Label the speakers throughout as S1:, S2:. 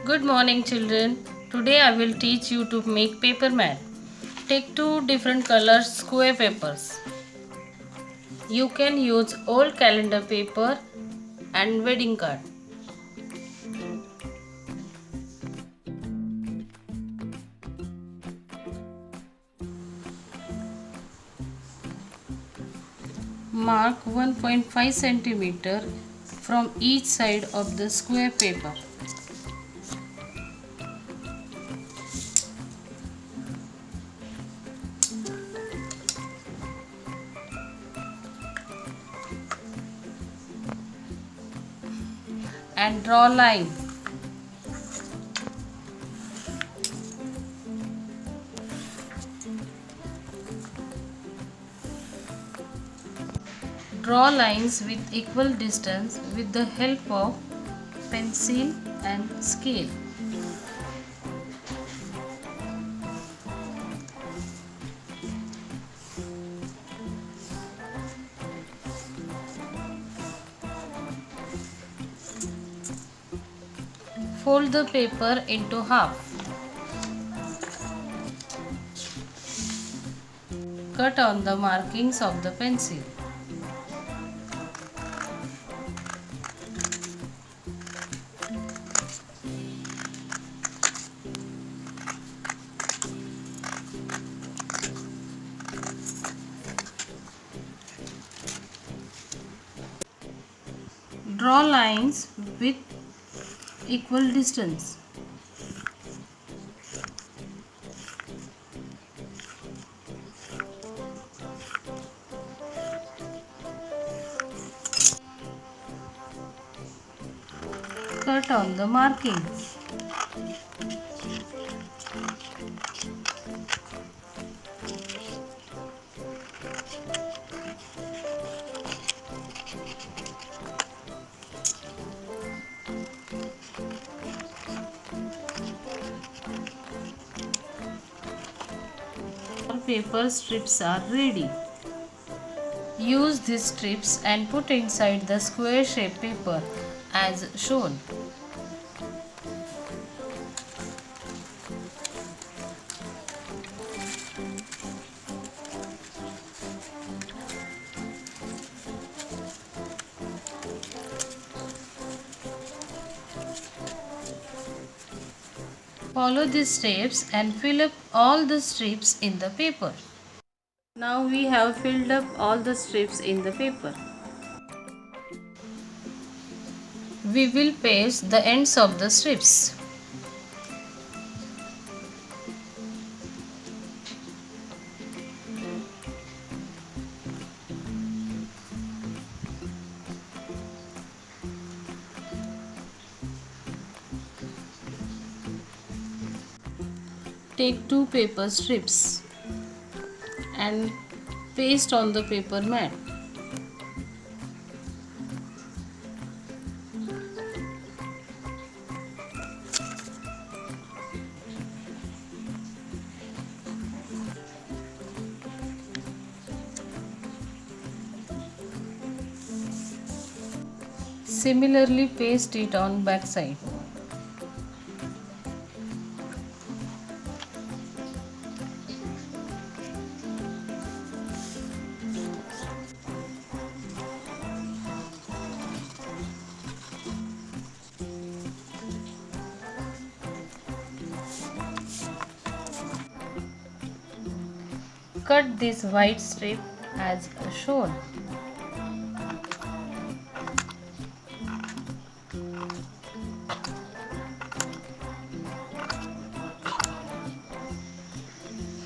S1: Good morning, children. Today I will teach you to make paper mat. Take two different colors square papers. You can use old calendar paper and wedding card. Mark 1.5 centimeter from each side of the square paper. And draw line. Draw lines with equal distance with the help of pencil and scale. Fold the paper into half. Cut on the markings of the pencil. Draw lines with equal distance. Cut on the markings. All paper strips are ready. Use these strips and put inside the square shaped paper as shown. Follow these steps and fill up all the strips in the paper. Now we have filled up all the strips in the paper. We will paste the ends of the strips. Take two paper strips and paste on the paper mat. Similarly, paste it on back side. Cut this white strip as shown.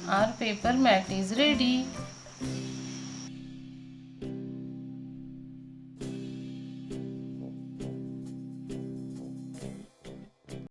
S1: Our paper mat is ready.